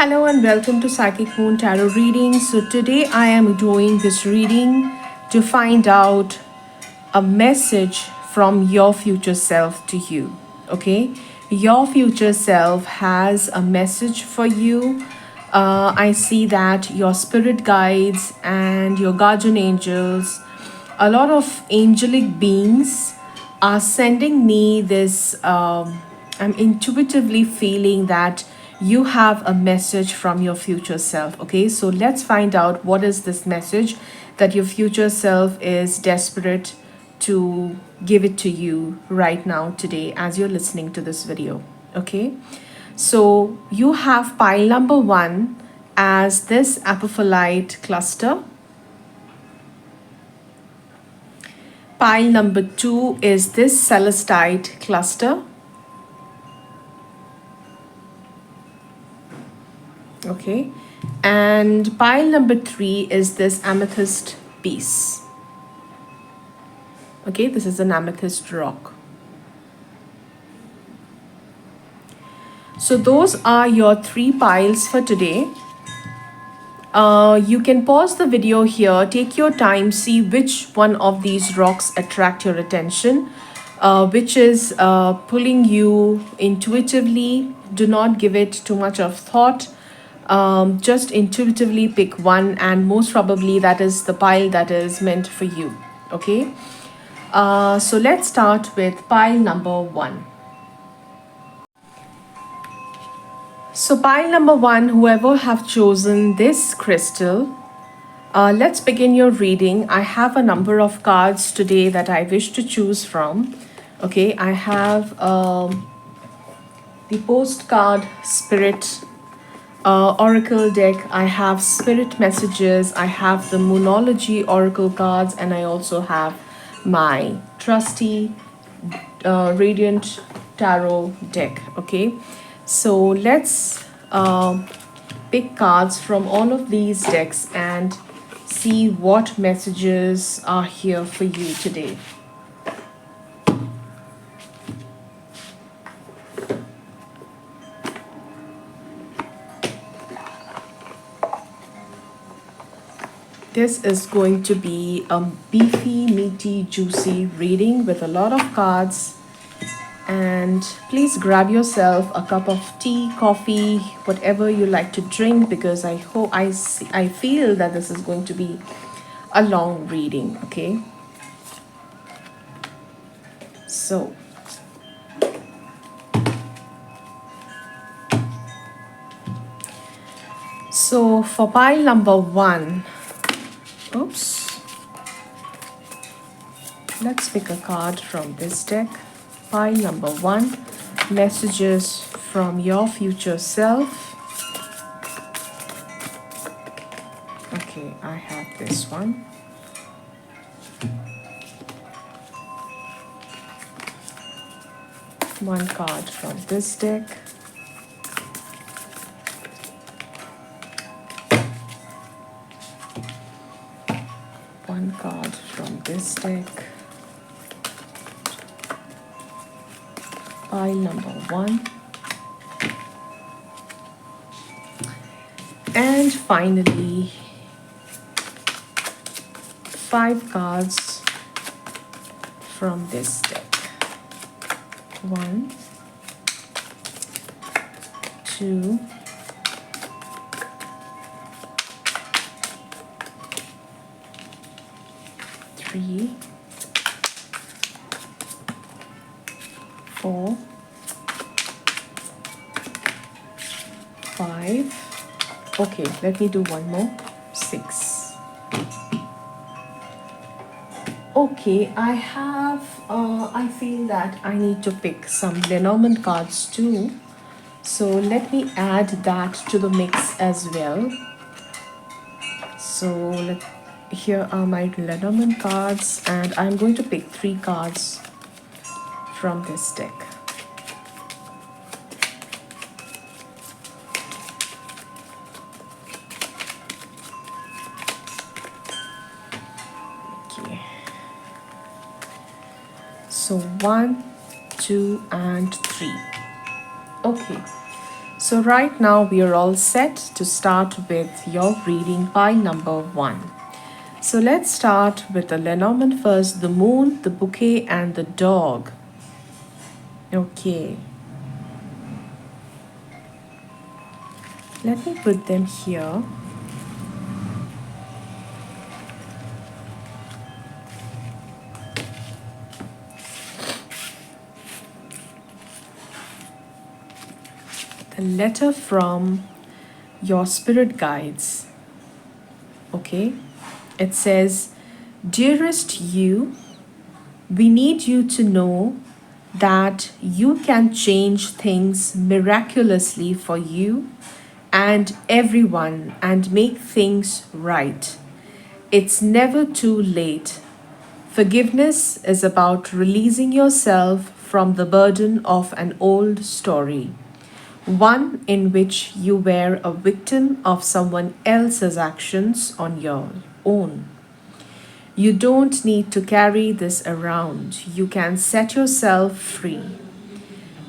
Hello and welcome to Psychic Moon Tarot reading. So today I am doing this reading to find out a message from your future self to you. Okay, your future self has a message for you. I see that your spirit guides and your guardian angels, a lot of angelic beings are sending me this. I'm intuitively feeling that you have a message from your future self. Okay, so let's find out what is this message that your future self is desperate to give it to you right now, today, as you're listening to this video. Okay, so you have pile number one as this Apophyllite cluster. Pile number two is this Celestite cluster. Okay, and pile number three is this Amethyst piece. Okay, this is an amethyst rock. So those are your three piles for today. You can pause the video here, take your time, see which one of these rocks attract your attention, which is pulling you intuitively. Do not give it too much of thought. Just intuitively pick one, and most probably that is the pile that is meant for you. Okay, so let's start with pile number one. So pile number one, whoever have chosen this crystal, let's begin your reading. I have a number of cards today that I wish to choose from. Okay, I have the postcard spirit oracle deck. I have spirit messages. I have the Moonology oracle cards, and I also have my trusty Radiant Tarot deck. Okay, so let's pick cards from all of these decks and see what messages are here for you today. This is going to be a beefy, meaty, juicy reading with a lot of cards. And please grab yourself a cup of tea, coffee, whatever you like to drink, because I feel that this is going to be a long reading. Okay, so for pile number one, oops, let's pick a card from this deck. Pile number one, messages from your future self. Okay, I have this one. One card from this deck. One card from this deck. Pile number one. And finally, 5 cards from this deck. 1, 2, 3, 4, 5. Okay, let me do one more. 6. Okay, I have, I feel that I need to pick some Lenormand cards too. So let me add that to the mix as well. So here are my Lenormand cards, and I'm going to pick 3 cards from this deck. So 1, 2, and 3. Okay, So right now we are all set to start with your reading pile number 1. So let's start with the Lenormand first, the moon, the bouquet and the dog. Okay. Let me put them here. The letter from your spirit guides. Okay. It says, "Dearest you, we need you to know that you can change things miraculously for you and everyone and make things right. It's never too late. Forgiveness is about releasing yourself from the burden of an old story, one in which you were a victim of someone else's actions on your own. You don't need to carry this around. You can set yourself free.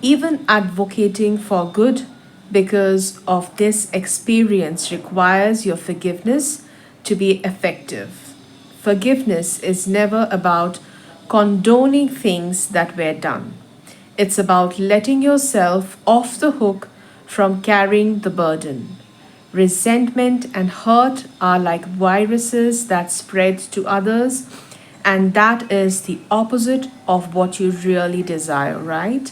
Even advocating for good because of this experience requires your forgiveness to be effective. Forgiveness is never about condoning things that were done. It's about letting yourself off the hook from carrying the burden. Resentment and hurt are like viruses that spread to others, and that is the opposite of what you really desire, right?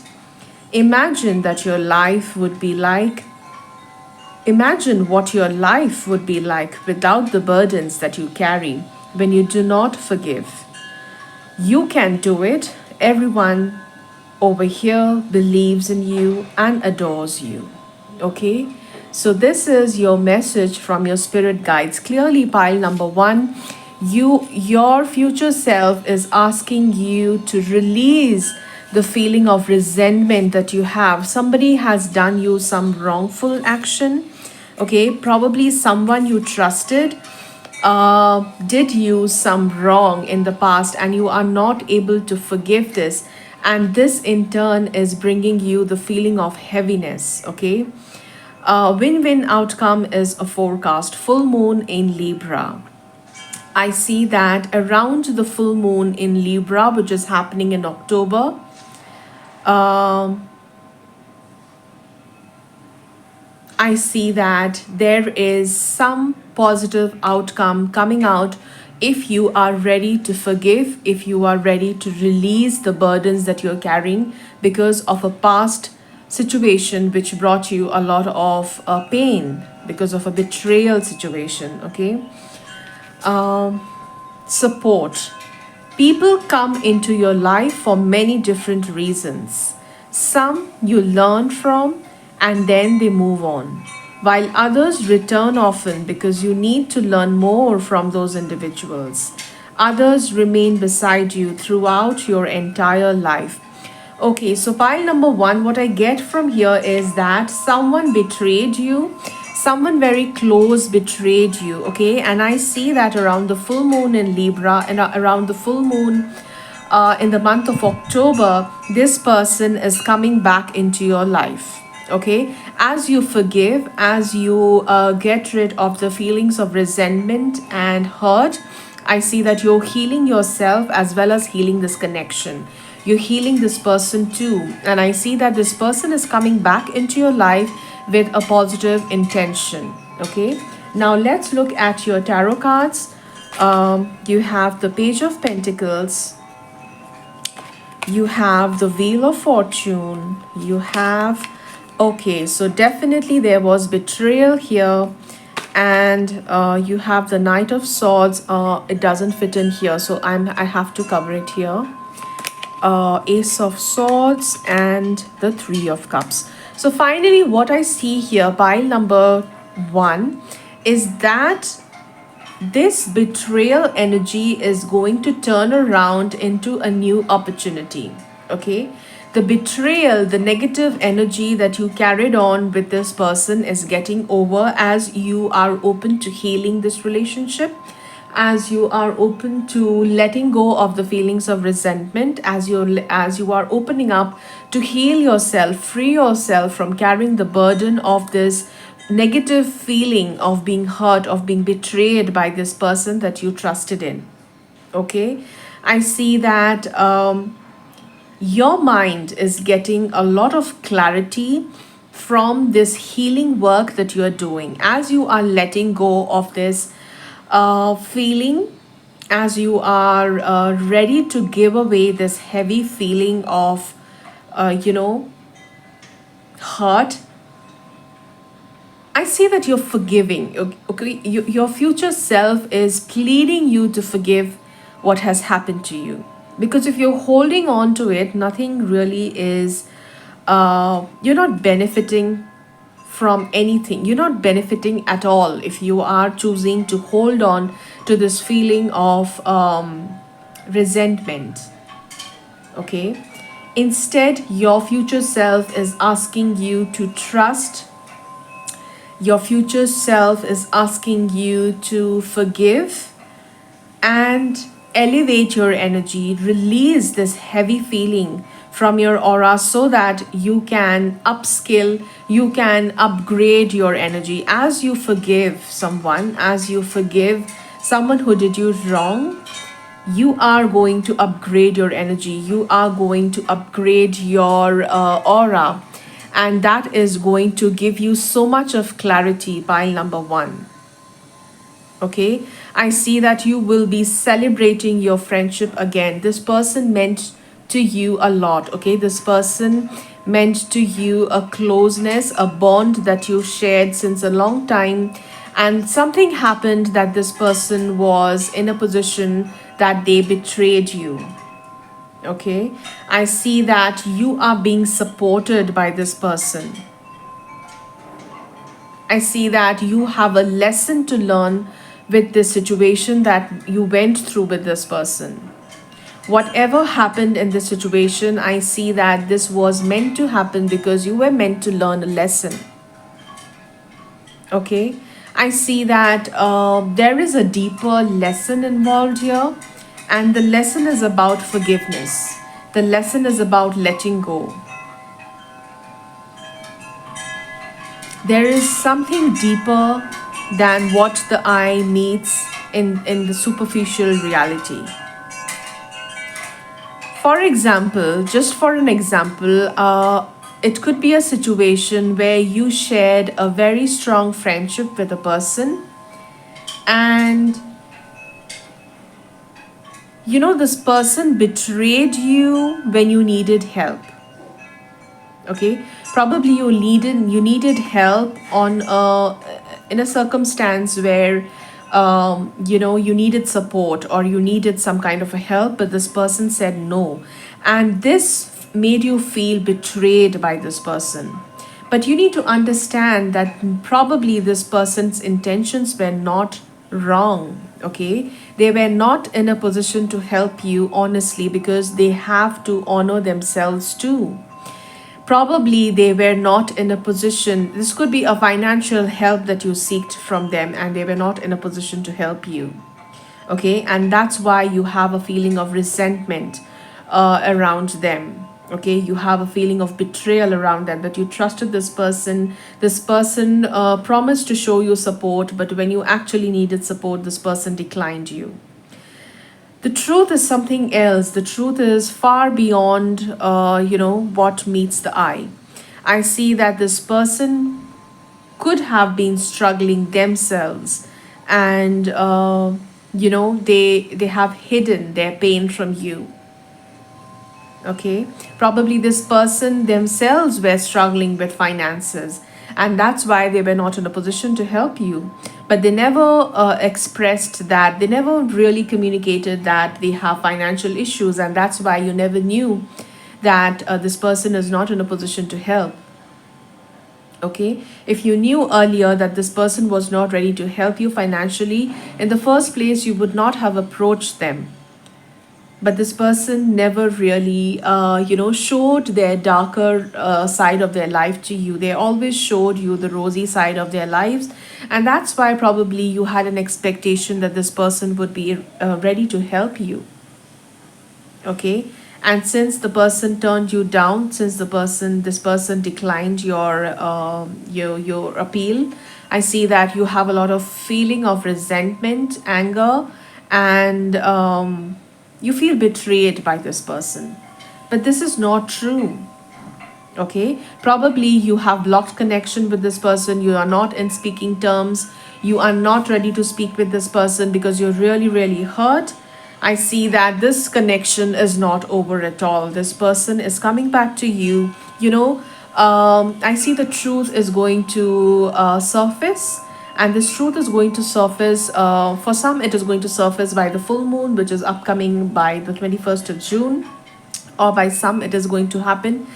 Imagine that your life would be like Imagine what your life would be like without the burdens that you carry when you do not forgive. You can do it. Everyone over here believes in you and adores you. Okay? So this is your message from your spirit guides. Clearly, pile number 1, your future self is asking you to release the feeling of resentment that you have. Somebody has done you some wrongful action. Okay, probably someone you trusted did you some wrong in the past and you are not able to forgive this, and this in turn is bringing you the feeling of heaviness. Okay, win-win outcome is a forecast. Full moon in Libra. I see that around the full moon in Libra, which is happening in October, I see that there is some positive outcome coming out if you are ready to forgive, if you are ready to release the burdens that you're carrying because of a past situation which brought you a lot of pain because of a betrayal situation. Okay. Support. People come into your life for many different reasons. Some you learn from and then they move on, while others return often because you need to learn more from those individuals. Others remain beside you throughout your entire life. Okay, so pile number 1, what I get from here is that someone betrayed you. Someone very close betrayed you. Okay, and I see that around the full moon in Libra and around the full moon in the month of October, this person is coming back into your life. Okay, as you forgive, as you get rid of the feelings of resentment and hurt, I see that you're healing yourself as well as healing this connection. You're healing this person too, and I see that this person is coming back into your life with a positive intention. Okay, now let's look at your tarot cards. You have the Page of Pentacles, you have the Wheel of Fortune, you have, okay, so definitely there was betrayal here, and you have the Knight of Swords. It doesn't fit in here, so I have to cover it here. Ace of Swords and the Three of Cups. So finally, what I see here, pile number 1, is that this betrayal energy is going to turn around into a new opportunity. Okay, the betrayal, the negative energy that you carried on with this person is getting over as you are open to healing this relationship. as you are open to letting go of the feelings of resentment, as you are opening up to heal yourself, free yourself from carrying the burden of this negative feeling of being hurt, of being betrayed by this person that you trusted in. Okay, I see that your mind is getting a lot of clarity from this healing work that you are doing, as you are letting go of this feeling, as you are ready to give away this heavy feeling of hurt. I see that you're forgiving. Okay, your future self is pleading you to forgive what has happened to you. Because if you're holding on to it, nothing really is, you're not benefiting from anything. You're not benefiting at all if you are choosing to hold on to this feeling of resentment. Okay? Instead, your future self is asking you to trust. Your future self is asking you to forgive and elevate your energy, release this heavy feeling from your aura so that you can upskill, you can upgrade your energy. As you forgive someone, as you forgive someone who did you wrong, you are going to upgrade your energy, you are going to upgrade your aura, and that is going to give you so much of clarity. Pile number one. Okay, I see that you will be celebrating your friendship again. This person meant to you a lot. Okay, this person meant to you a closeness, a bond that you shared since a long time, and something happened that this person was in a position that they betrayed you. Okay, I see that you are being supported by this person. I see that you have a lesson to learn with this situation that you went through with this person. Whatever happened in this situation, I see that this was meant to happen because you were meant to learn a lesson. Okay, I see that there is a deeper lesson involved here, and the lesson is about forgiveness. The lesson is about letting go. There is something deeper than what the eye meets in the superficial reality. For example, just for an example, it could be a situation where you shared a very strong friendship with a person, and this person betrayed you when you needed help. Okay, probably you needed help on in a circumstance where you needed support or you needed some kind of a help, but this person said no, and this made you feel betrayed by this person. But you need to understand that probably this person's intentions were not wrong. Okay, they were not in a position to help you honestly because they have to honor themselves too. Probably they were not in a position, this could be a financial help that you seeked from them, and they were not in a position to help you. Okay, and that's why you have a feeling of resentment around them. Okay, you have a feeling of betrayal around them, that you trusted this person promised to show you support, but when you actually needed support, this person declined you. The truth is something else. The truth is far beyond what meets the eye. I see that this person could have been struggling themselves, and they have hidden their pain from you. Okay, probably this person themselves were struggling with finances, and that's why they were not in a position to help you. But they never expressed that, they never really communicated that they have financial issues, and that's why you never knew that this person is not in a position to help. Okay, if you knew earlier that this person was not ready to help you financially, in the first place, you would not have approached them. but this person never really showed their darker side of their life to you. They always showed you the rosy side of their lives, and that's why probably you had an expectation that this person would be ready to help you. Okay, and since the person turned you down, since this person declined your appeal, I see that you have a lot of feeling of resentment, anger, and you feel betrayed by this person. But this is not true. Okay, probably you have blocked connection with this person. You are not in speaking terms. You are not ready to speak with this person because you're really, really hurt. I see that this connection is not over at all. This person is coming back to you. I see the truth is going to surface, and this truth is going to surface. For some, it is going to surface by the full moon, which is upcoming by the 21st of June, or by some, it is going to happen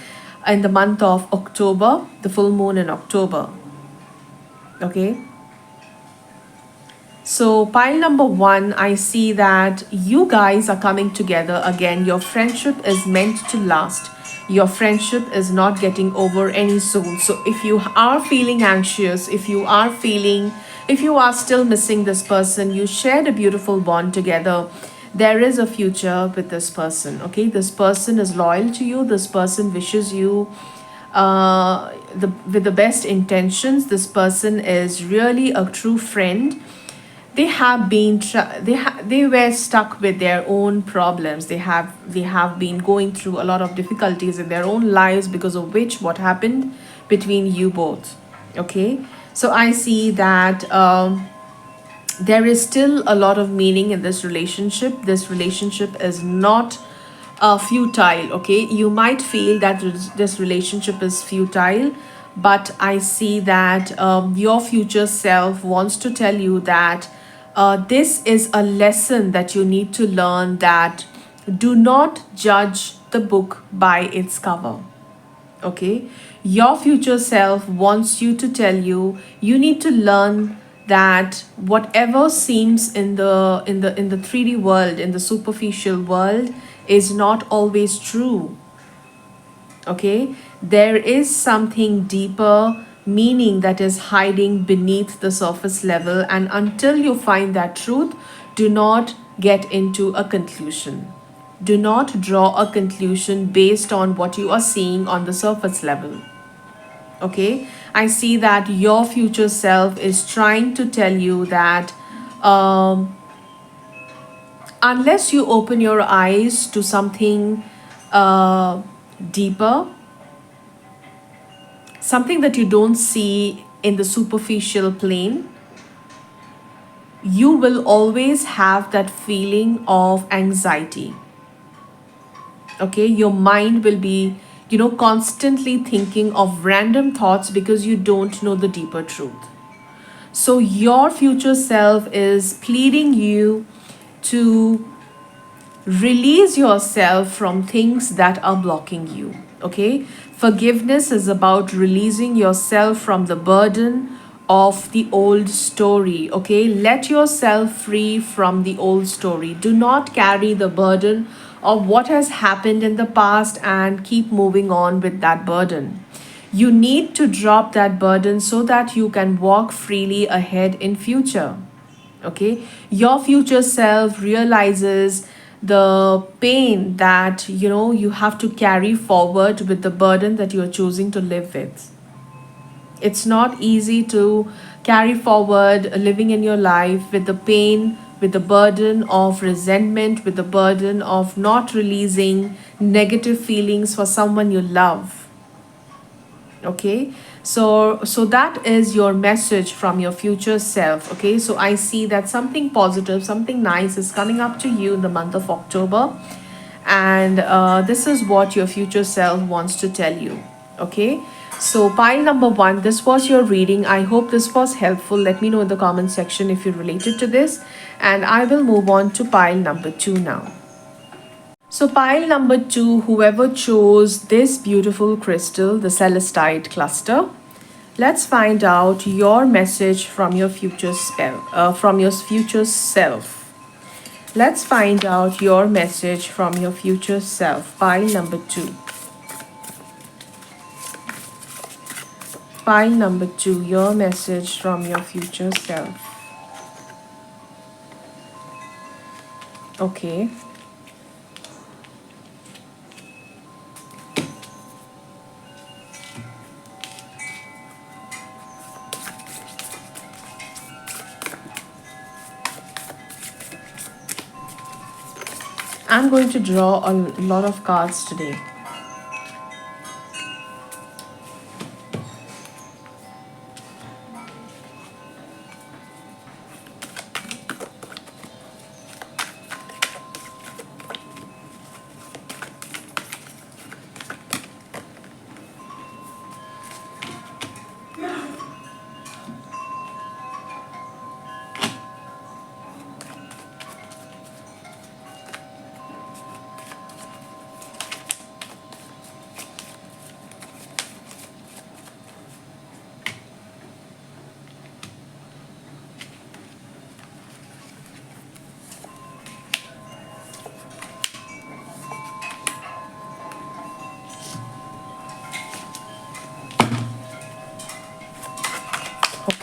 in the month of October, the full moon in October. Okay. So, pile number one, I see that you guys are coming together again. Your friendship is meant to last. Your friendship is not getting over any soon. So, if you are feeling anxious, if you are still missing this person, you shared a beautiful bond together. There is a future with this person. Okay, this person is loyal to you. This person wishes you with the best intentions. This person is really a true friend. They have been they were stuck with their own problems. They have been going through a lot of difficulties in their own lives, because of which what happened between you both. Okay, so I see that there is still a lot of meaning in this relationship. This relationship is not futile. Okay, you might feel that this relationship is futile, but I see that your future self wants to tell you that this is a lesson that you need to learn, that do not judge the book by its cover. Okay, your future self wants you to tell you, you need to learn that whatever seems in the 3D world, in the superficial world, is not always true. Okay, there is something deeper meaning that is hiding beneath the surface level, and until you find that truth, do not get into a conclusion. Do not draw a conclusion based on what you are seeing on the surface level. Okay, I see that your future self is trying to tell you that unless you open your eyes to something deeper, something that you don't see in the superficial plane, you will always have that feeling of anxiety. Okay, your mind will be constantly thinking of random thoughts because you don't know the deeper truth. So your future self is pleading you to release yourself from things that are blocking you. Okay, forgiveness is about releasing yourself from the burden of the old story. Okay, let yourself free from the old story. Do not carry the burden of what has happened in the past and keep moving on with that burden. You need to drop that burden so that you can walk freely ahead in future. Okay, your future self realizes the pain that you have to carry forward with the burden that you're choosing to live with. It's not easy to carry forward living in your life with the pain, with the burden of resentment, with the burden of not releasing negative feelings for someone you love. Okay, so that is your message from your future self. Okay, so I see that something positive, something nice is coming up to you in the month of October, and this is what your future self wants to tell you. Okay, so pile number one, this was your reading. I hope this was helpful. Let me know in the comment section if you related to this, and I will move on to pile number two now. So pile number two, whoever chose this beautiful crystal, the Celestite cluster, let's find out your message from your future self. Let's find out your message from your future self. Pile number 2. Pile number 2, your message from your future self. Okay. I'm going to draw a lot of cards today.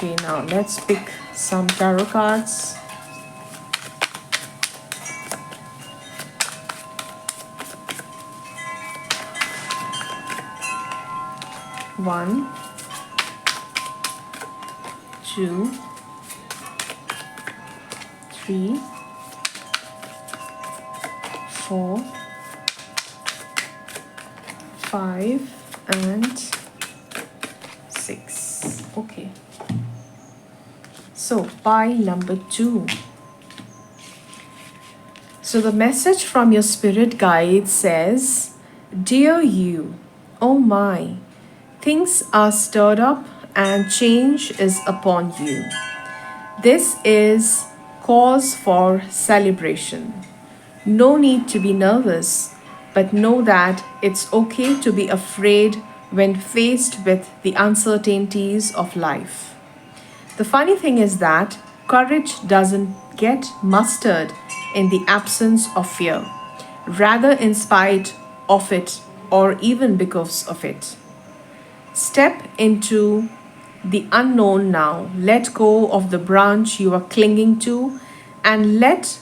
Okay, now let's pick some tarot cards. One, two, three, 4, 5 and 6. Okay. So pile number 2. So the message from your spirit guide says, "Dear you, oh my, things are stirred up and change is upon you. This is cause for celebration. No need to be nervous, but know that it's okay to be afraid when faced with the uncertainties of life. The funny thing is that courage doesn't get mustered in the absence of fear, rather in spite of it or even because of it. Step into the unknown now. Let go of the branch you are clinging to and let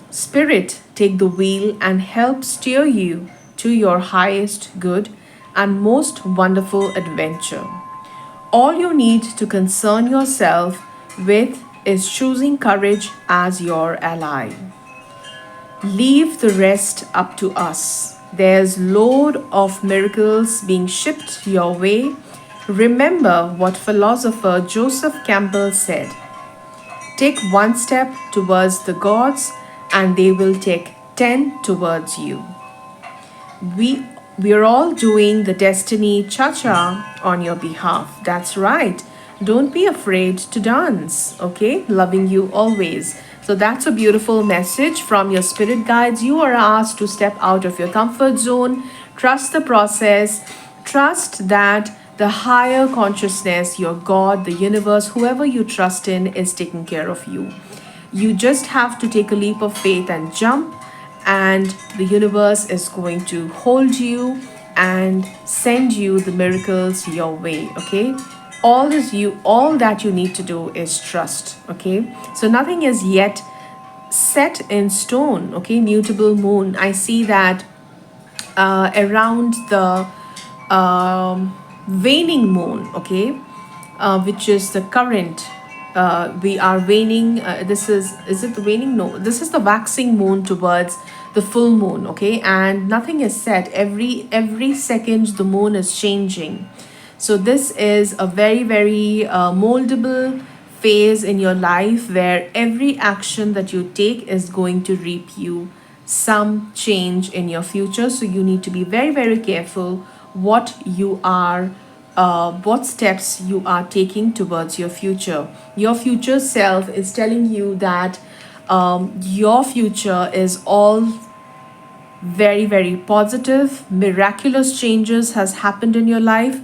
Spirit take the wheel and help steer you to your highest good and most wonderful adventure. All you need to concern yourself with is choosing courage as your ally. Leave the rest up to us. There's load of miracles being shipped your way. Remember what philosopher Joseph Campbell said. Take one step towards the gods and they will take 10 towards you. We're all doing the Destiny Cha-Cha on your behalf. That's right. Don't be afraid to dance, okay? Loving you always. So that's a beautiful message from your spirit guides. You are asked to step out of your comfort zone, trust the process, trust that the higher consciousness, your God, the universe, whoever you trust in is taking care of you. You just have to take a leap of faith and jump, and the universe is going to hold you and send you the miracles your way, okay? All that you need to do is trust, okay? So nothing is yet set in stone, okay? Mutable moon. I see that around the waning moon, okay, which is the current. We are waning. Is it the waning? No, this is the waxing moon towards the full moon, okay, and nothing is set. Every second the moon is changing. So this is a very, very moldable phase in your life where every action that you take is going to reap you some change in your future. So you need to be very, very careful what steps you are taking towards your future. Your future self is telling you that your future is all very, very positive. Miraculous changes has happened in your life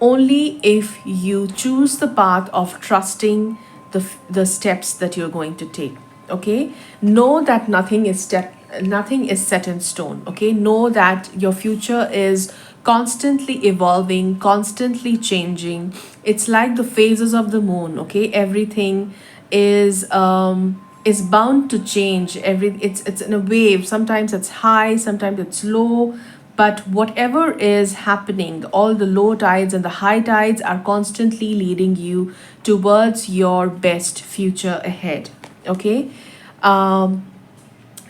only if you choose the path of trusting the steps that you're going to take. Okay, know that nothing is set in stone. Okay, know that your future is constantly evolving, constantly changing. It's like the phases of the moon. Okay, everything is bound to change. It's in a wave. Sometimes it's high, sometimes it's low, but whatever is happening, all the low tides and the high tides are constantly leading you towards your best future ahead. Okay, um,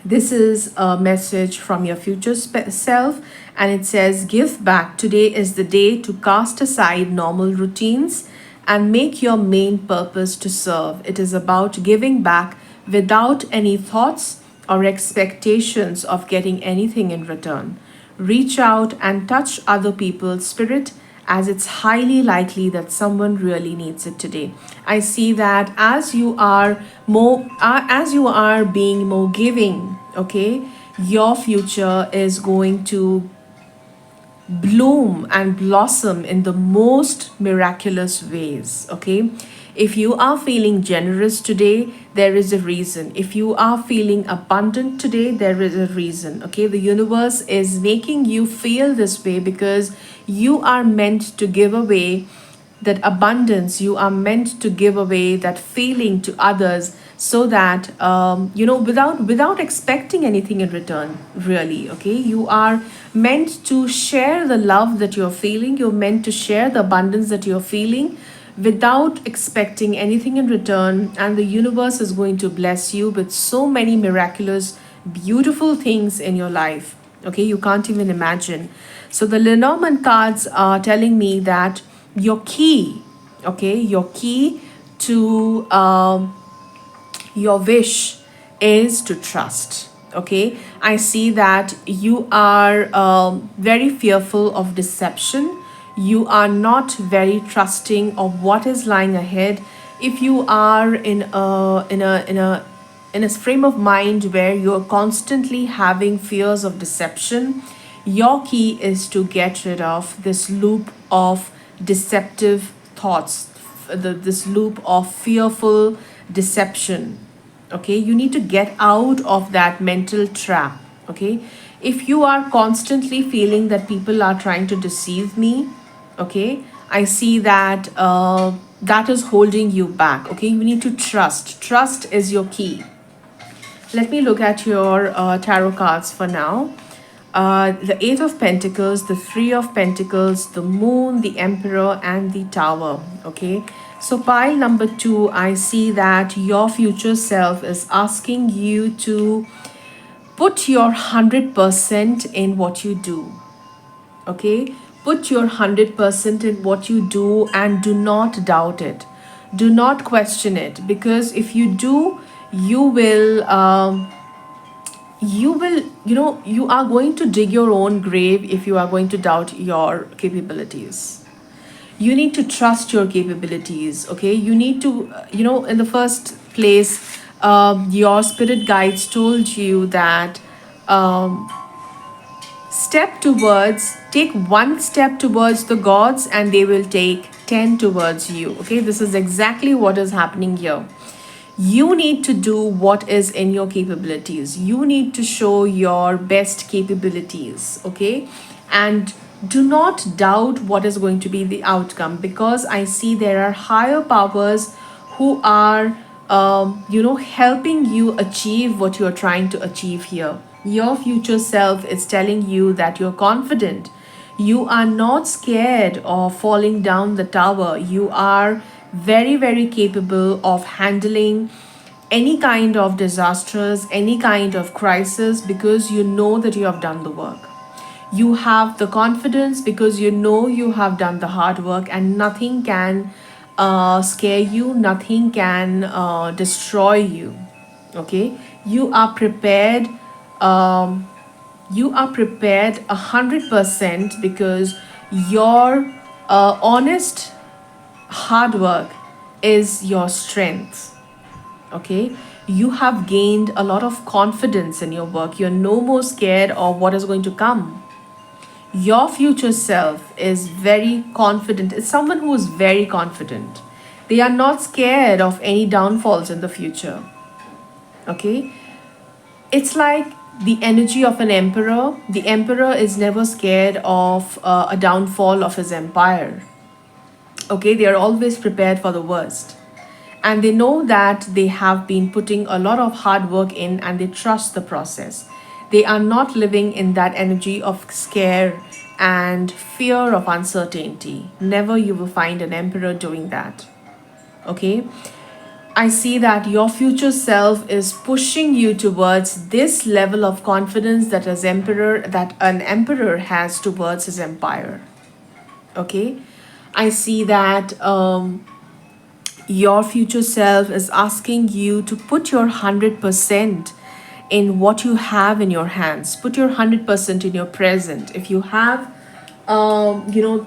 this is a message from your future self, and it says, give back. Today is the day to cast aside normal routines and make your main purpose to serve. It is about giving back without any thoughts or expectations of getting anything in return. Reach out and touch other people's spirit, as it's highly likely that someone really needs it today. I see that as you are being more giving, okay, your future is going to bloom and blossom in the most miraculous ways. Okay, if you are feeling generous today, there is a reason. If you are feeling abundant today, there is a reason. Okay, the universe is making you feel this way because you are meant to give away that abundance. You are meant to give away that feeling to others, so that without expecting anything in return, really. Okay, you are meant to share the love that you're feeling. You're meant to share the abundance that you're feeling without expecting anything in return, and the universe is going to bless you with so many miraculous, beautiful things in your life. Okay, you can't even imagine. So the Lenormand cards are telling me that your key, okay, your key to your wish is to trust. Okay, I see that you are very fearful of deception. You are not very trusting of what is lying ahead. If you are in a frame of mind where you're constantly having fears of deception, your key is to get rid of this loop of deceptive thoughts, this loop of fearful deception. Okay, you need to get out of that mental trap. Okay, if you are constantly feeling that people are trying to deceive me, okay, I see that that is holding you back. Okay, you need to trust is your key. Let me look at your tarot cards for now. The Eight of Pentacles, the Three of Pentacles, the Moon, the Emperor, and the Tower. Okay, so pile number 2, I see that your future self is asking you to put your 100% in what you do. Okay, put your 100% in what you do and do not doubt it. Do not question it, because if you do, you will. You are going to dig your own grave if you are going to doubt your capabilities. You need to trust your capabilities. Okay, you need to in the first place, your spirit guides told you that um, take one step towards the gods and they will take 10 towards you. Okay, this is exactly what is happening here. You need to do what is in your capabilities. You need to show your best capabilities. Okay, and do not doubt what is going to be the outcome, because I see there are higher powers who are helping you achieve what you're trying to achieve here. Your future self is telling you that you're confident. You are not scared of falling down the tower. You are very, very capable of handling any kind of disasters, any kind of crisis, because you know that you have done the work. You have the confidence because you know you have done the hard work, and nothing can scare you, nothing can destroy you. Okay, you are prepared. Um, you are prepared 100% because your honest hard work is your strength. Okay, you have gained a lot of confidence in your work. You're no more scared of what is going to come. Your future self is very confident. It's someone who is very confident. They are not scared of any downfalls in the future. Okay, it's like the energy of an emperor. The emperor is never scared of a downfall of his empire. Okay, they are always prepared for the worst. And they know that they have been putting a lot of hard work in and they trust the process. They are not living in that energy of scare and fear of uncertainty. Never you will find an emperor doing that. Okay, I see that your future self is pushing you towards this level of confidence that an emperor has towards his empire. Okay, I see that your future self is asking you to put your 100% in what you have in your hands. Put your 100% in your present. If you have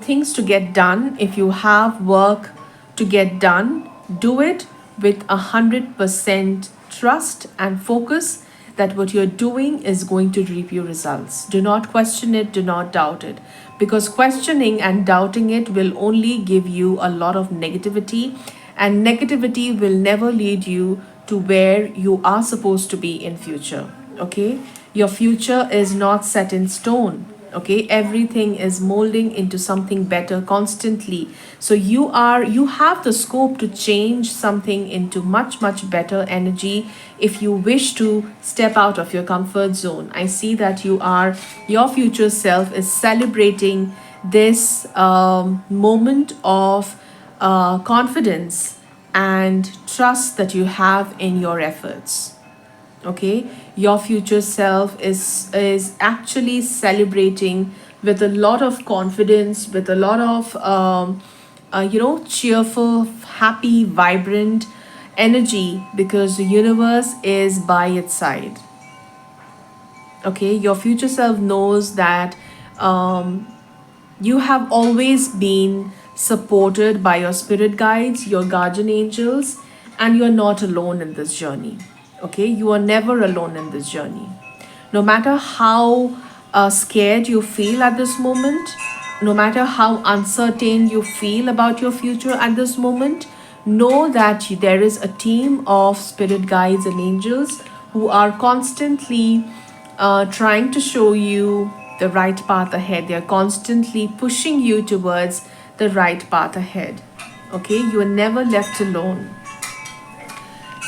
things to get done, if you have work to get done, do it with 100% trust and focus that what you're doing is going to reap you results. Do not question it, do not doubt it, because questioning and doubting it will only give you a lot of negativity, and negativity will never lead you to where you are supposed to be in future. Okay, your future is not set in stone. Okay, everything is molding into something better constantly. So you have the scope to change something into much better energy if you wish to step out of your comfort zone. I see that your future self is celebrating this moment of confidence and trust that you have in your efforts. Okay, your future self is actually celebrating with a lot of confidence, with a lot of cheerful, happy, vibrant energy, because the universe is by its side. Okay, your future self knows that um, you have always been supported by your spirit guides, your guardian angels, and you're not alone in this journey. Okay, you are never alone in this journey. No matter how scared you feel at this moment, no matter how uncertain you feel about your future at this moment, know that there is a team of spirit guides and angels who are constantly trying to show you the right path ahead. They are constantly pushing you towards the right path ahead. Okay, you are never left alone.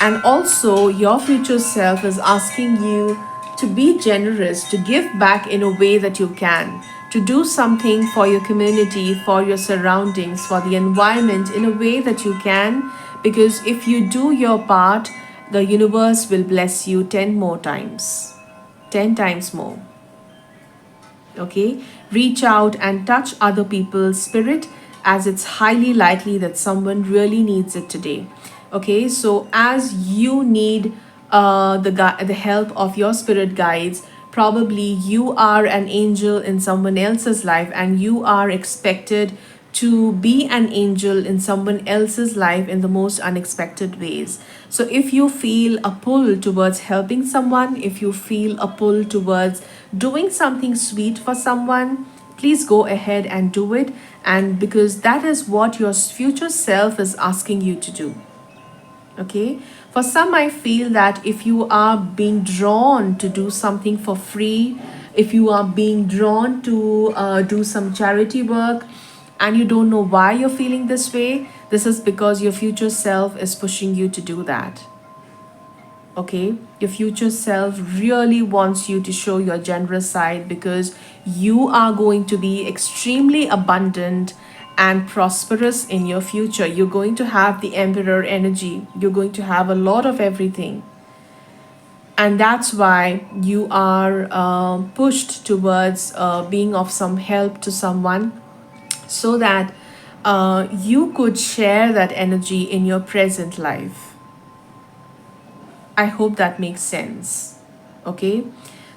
And also, your future self is asking you to be generous, to give back in a way that you can, to do something for your community, for your surroundings, for the environment in a way that you can. Because if you do your part, the universe will bless you 10 more times, 10 times more. Okay, reach out and touch other people's spirit, as it's highly likely that someone really needs it today. Okay, so as you need the help of your spirit guides, probably you are an angel in someone else's life, and you are expected to be an angel in someone else's life in the most unexpected ways. So if you feel a pull towards helping someone, if you feel a pull towards doing something sweet for someone, please go ahead and do it. And because that is what your future self is asking you to do. Okay, for some, I feel that if you are being drawn to do something for free, if you are being drawn to do some charity work, and you don't know why you're feeling this way, this is because your future self is pushing you to do that. Okay, your future self really wants you to show your generous side, because you are going to be extremely abundant and prosperous in your future. You're going to have the emperor energy, you're going to have a lot of everything, and that's why you are pushed towards being of some help to someone, so that you could share that energy in your present life. I hope that makes sense. Okay.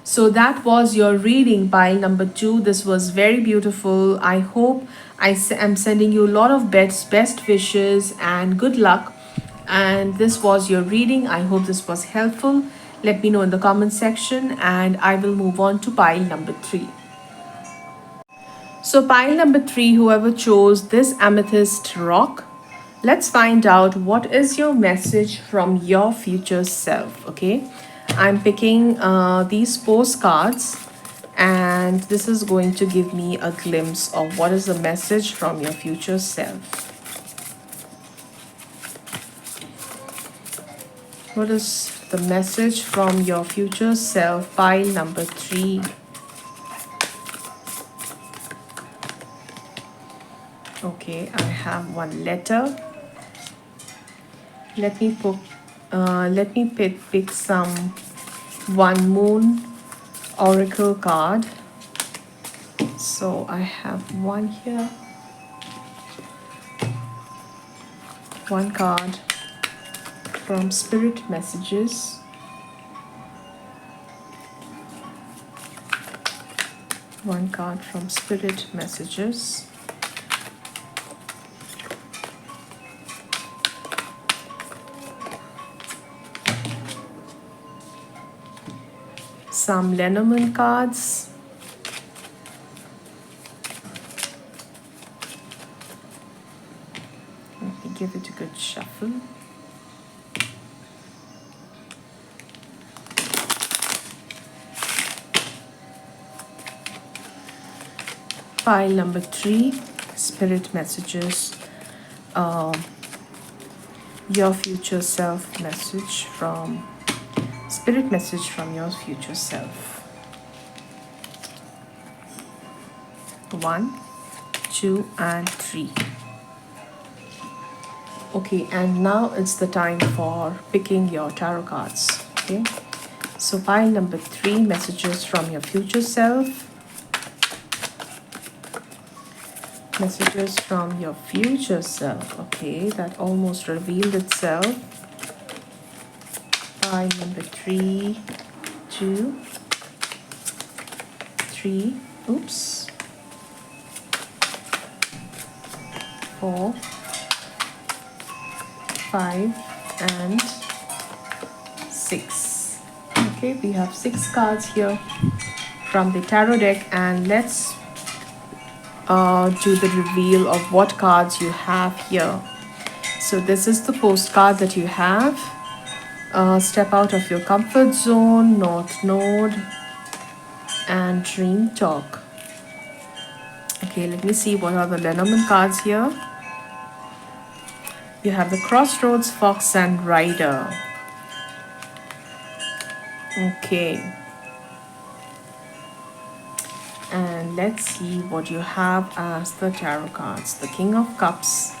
So that was your reading, pile number 2. This was very beautiful. I hope am sending you a lot of best wishes and good luck. And this was your reading. I hope this was helpful. Let me know in the comment section, and I will move on to pile number 3. So pile number 3, whoever chose this amethyst rock, let's find out what is your message from your future self. Okay, I'm picking these postcards, and this is going to give me a glimpse of what is the message from your future self. What is the message from your future self? Pile number 3. Okay, I have one letter. Let me pick some one moon oracle card. So I have one here. One card from spirit messages. One card from spirit messages. Some Lenormand cards. Let me give it a good shuffle. Pile number 3, spirit messages. Your future self message from spirit message from your future self. 1, 2, and 3. Okay, and now it's the time for picking your tarot cards. Okay, so pile number 3, messages from your future self. Messages from your future self. Okay, that almost revealed itself. Pile number 3, 2, 3, oops, 4, 5, and 6. Okay, we have 6 cards here from the tarot deck, and let's do the reveal of what cards you have here. So this is the postcard that you have. Step out of your comfort zone, North Node, and Dream Talk. Okay, let me see what are the Lenormand cards here. You have the Crossroads, Fox, and Rider. Okay. And let's see what you have as the tarot cards. The King of Cups,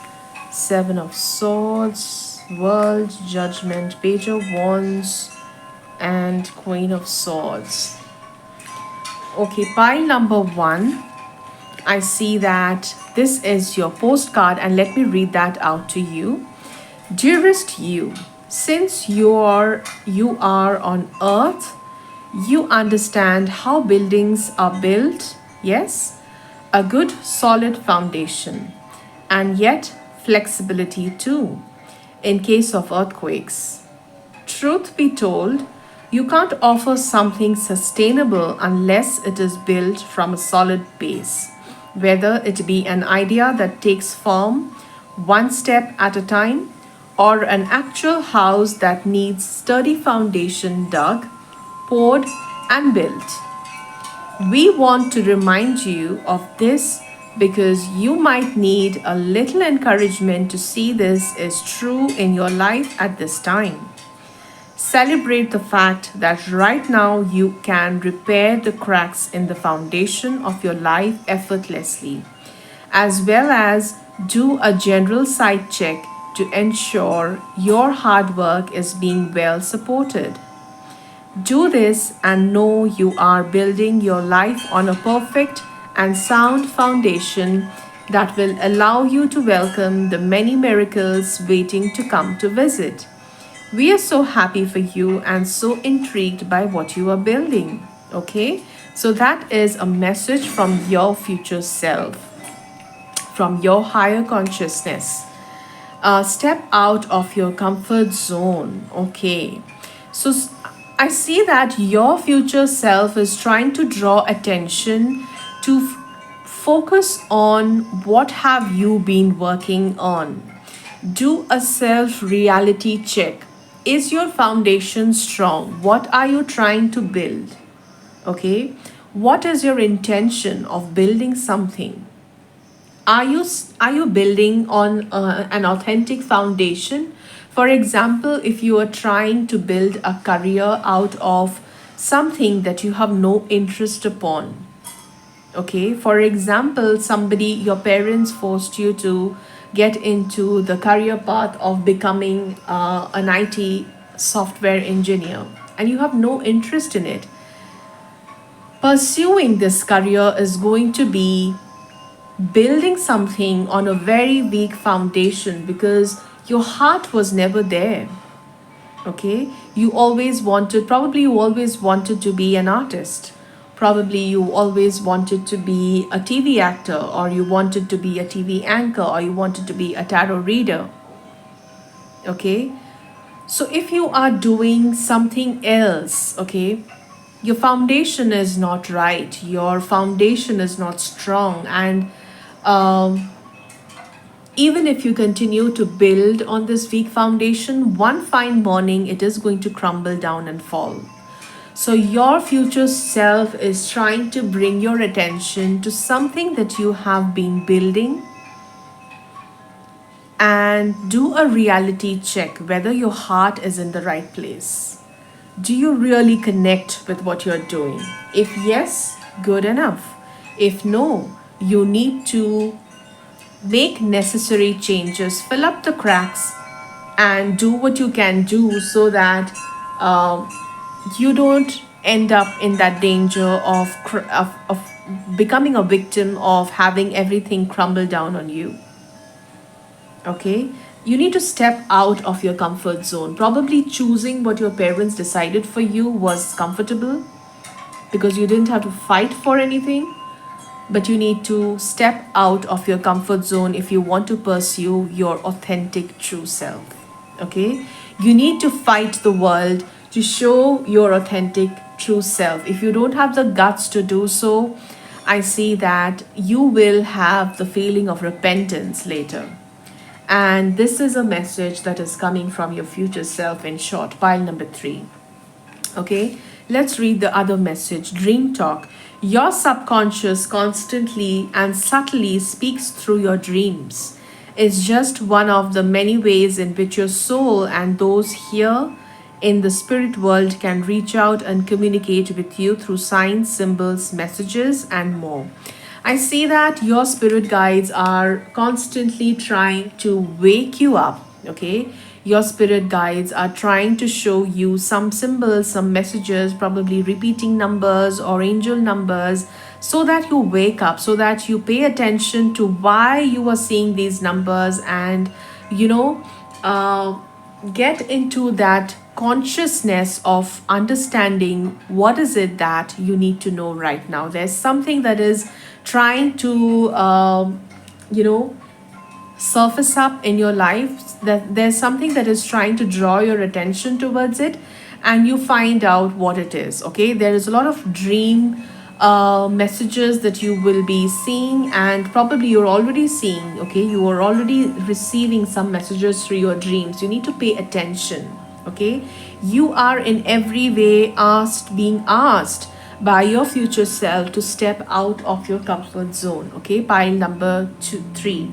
7 of Swords, World, Judgment, Page of Wands, and Queen of Swords. Okay, pile number 1. I see that this is your postcard, and let me read that out to you. Dearest you, since you are on earth, you understand how buildings are built. Yes, a good solid foundation, and yet flexibility too, in case of earthquakes. Truth be told, you can't offer something sustainable unless it is built from a solid base, whether it be an idea that takes form one step at a time, or an actual house that needs sturdy foundation dug, poured, and built. We want to remind you of this because you might need a little encouragement to see this is true in your life at this time. Celebrate the fact that right now you can repair the cracks in the foundation of your life effortlessly, as well as do a general site check to ensure your hard work is being well supported. Do this and know you are building your life on a perfect and sound foundation that will allow you to welcome the many miracles waiting to come to visit. We are so happy for you and so intrigued by what you are building. Okay, so that is a message from your future self, from your higher consciousness. Step out of your comfort zone. Okay, so I see that your future self is trying to draw attention to focus on what have you been working on. Do a self reality check. Is your foundation strong? What are you trying to build? Okay. What is your intention of building something? Are you building on an authentic foundation? For example, if you are trying to build a career out of something that you have no interest upon, okay, for example, somebody, your parents forced you to get into the career path of becoming an IT software engineer, and you have no interest in it. Pursuing this career is going to be building something on a very weak foundation because your heart was never there. Okay, you always wanted to be an artist. Probably you always wanted to be a TV actor, or you wanted to be a TV anchor, or you wanted to be a tarot reader. Okay, so if you are doing something else, okay, your foundation is not right, your foundation is not strong, and um, even if you continue to build on this weak foundation, one fine morning it is going to crumble down and fall. So, your future self is trying to bring your attention to something that you have been building and do a reality check whether your heart is in the right place. Do you really connect with what you're doing? If yes, good enough. If no, you need to make necessary changes, fill up the cracks, and do what you can do so that uh, you don't end up in that danger of becoming a victim of having everything crumble down on you. Okay, you need to step out of your comfort zone. Probably choosing what your parents decided for you was comfortable because you didn't have to fight for anything, but you need to step out of your comfort zone if you want to pursue your authentic true self. Okay, you need to fight the world to show your authentic true self. If you don't have the guts to do so, I see that you will have the feeling of repentance later. And this is a message that is coming from your future self, in short, pile number 3. Okay, let's read the other message. Dream talk. Your subconscious constantly and subtly speaks through your dreams. It's just one of the many ways in which your soul and those here in the spirit world can reach out and communicate with you through signs, symbols, messages, and more. I see that your spirit guides are constantly trying to wake you up, okay? Your spirit guides are trying to show you some symbols, some messages, probably repeating numbers or angel numbers, so that you wake up, so that you pay attention to why you are seeing these numbers and, you know, uh, get into that consciousness of understanding what is it that you need to know right now. There's something that is trying to you know surface up in your life, that there's something that is trying to draw your attention towards it, and you find out what it is. Okay, there is a lot of dream messages that you will be seeing, and probably you're already seeing. Okay, you are already receiving some messages through your dreams. You need to pay attention. Okay, you are in every way being asked by your future self to step out of your comfort zone. Okay, pile number 3.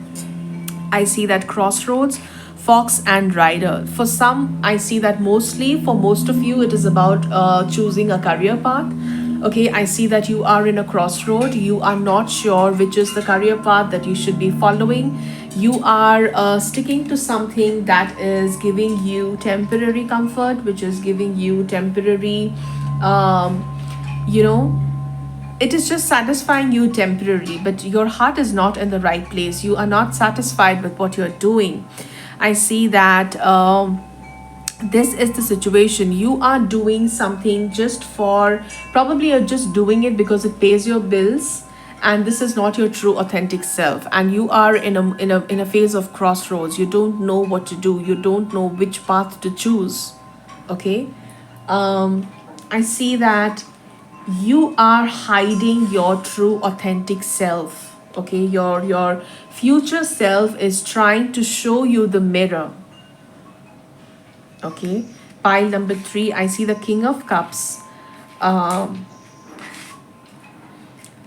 I see that crossroads, fox and rider. For some, I see that mostly for most of you, it is about choosing a career path. Okay, I see that you are in a crossroad. You are not sure which is the career path that you should be following. You are sticking to something that is giving you temporary comfort, which is giving you temporary, um, you know, it is just satisfying you temporarily, but your heart is not in the right place. You are not satisfied with what you're doing. I see that this is the situation. You are doing something just for, probably you're just doing it because it pays your bills, and this is not your true authentic self, and you are in a phase of crossroads. You don't know what to do, you don't know which path to choose. Okay, I see that you are hiding your true authentic self. Okay, your future self is trying to show you the mirror. Okay, pile number 3, I see the King of Cups, um,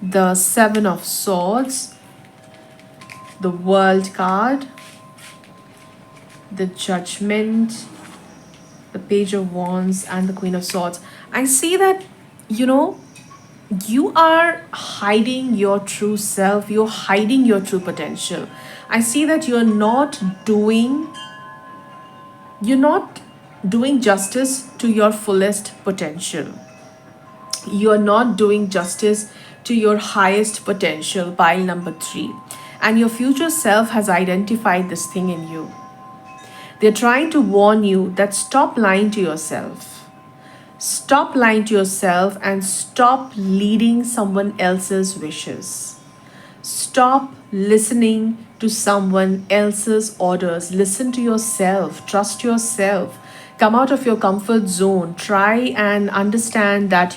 the Seven of Swords, the World card, the Judgment, the Page of Wands, and the Queen of Swords. I see that, you are hiding your true self, you're hiding your true potential. I see that you're not doing justice to your fullest potential. You're not doing justice to your highest potential, pile number 3. And your future self has identified this thing in you. They're trying to warn you that stop lying to yourself. Stop lying to yourself and stop leading someone else's wishes. Stop listening to someone else's orders. Listen to yourself. Trust yourself. Come out of your comfort zone. Try and understand that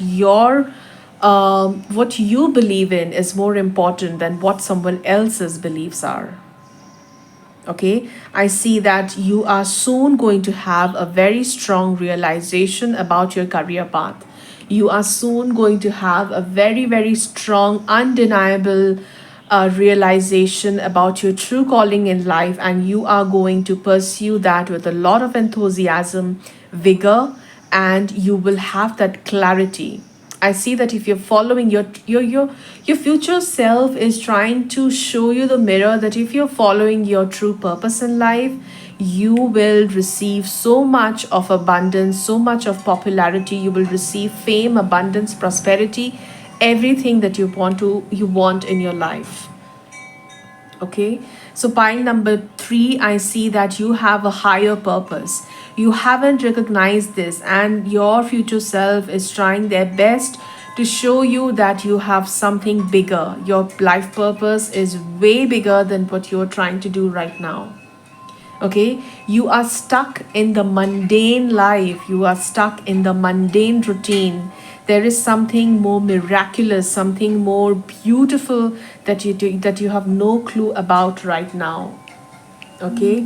what you believe in is more important than what someone else's beliefs are. Okay, I see that you are soon going to have a very strong realization about your career path. You are soon going to have a very, very strong, undeniable realization about your true calling in life, and you are going to pursue that with a lot of enthusiasm, vigor, and you will have that clarity. I see that if you're following your future self is trying to show you the mirror, that if you're following your true purpose in life, you will receive so much of abundance, so much of popularity. You will receive fame, abundance, prosperity, everything that you want in your life. Okay, so pile number 3, I see that you have a higher purpose. You haven't recognized this, and your future self is trying their best to show you that you have something bigger. Your life purpose is way bigger than what you're trying to do right now. Okay, you are stuck in the mundane life, you are stuck in the mundane routine. There is something more miraculous, something more beautiful that you have no clue about right now. Okay,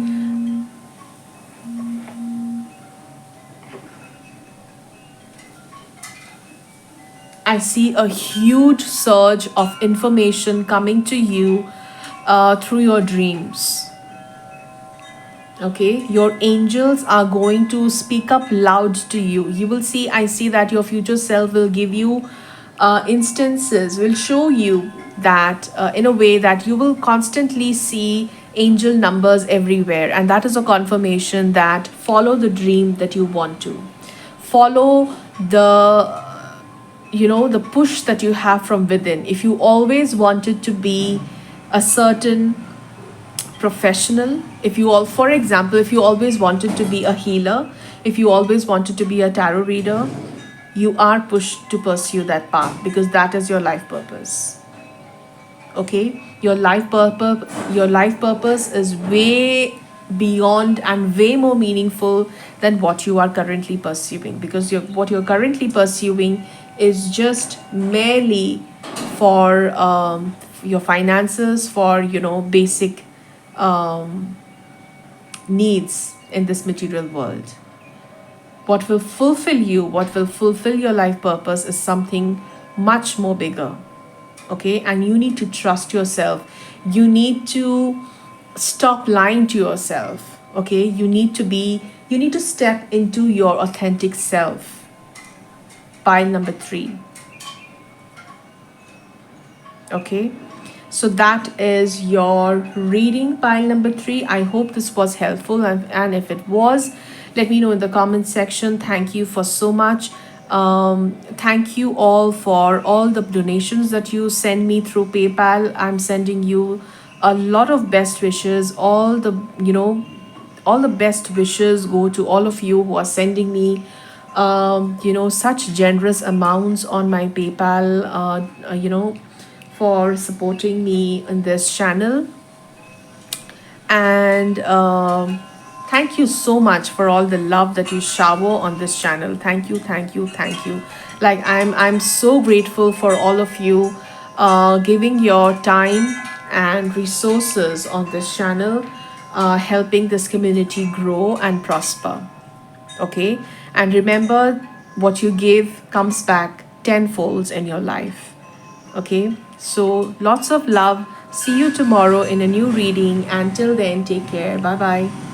I see a huge surge of information coming to you through your dreams. Okay, your angels are going to speak up loud to you. You will see, I see that your future self will give you instances, will show you that in a way that you will constantly see angel numbers everywhere, and that is a confirmation that follow the dream that you want to follow, the push that you have from within. If you always wanted to be a certain professional, if you all for example, if you always wanted to be a healer, if you always wanted to be a tarot reader, you are pushed to pursue that path because that is your life purpose. Okay, your life purpose is way beyond and way more meaningful than what you are currently pursuing, because what you're currently pursuing is just merely for your finances, for basic needs in this material world. What will fulfill you, what will fulfill your life purpose is something much more bigger. Okay, and you need to trust yourself. You need to stop lying to yourself. Okay, you need to step into your authentic self. Pile number 3. Okay, so that is your reading, pile number 3. I hope this was helpful, and if it was, let me know in the comment section. Thank you for so much. Thank you all for all the donations that you send me through PayPal. I'm sending you a lot of best wishes. All the best wishes go to all of you who are sending me such generous amounts on my PayPal, for supporting me in this channel. And thank you so much for all the love that you shower on this channel. Thank you, thank you, thank you. Like I'm so grateful for all of you giving your time, and resources on this channel, helping this community grow and prosper. Okay, and remember, what you give comes back tenfolds in your life. Okay, so lots of love. See you tomorrow in a new reading. Until then, take care. Bye bye.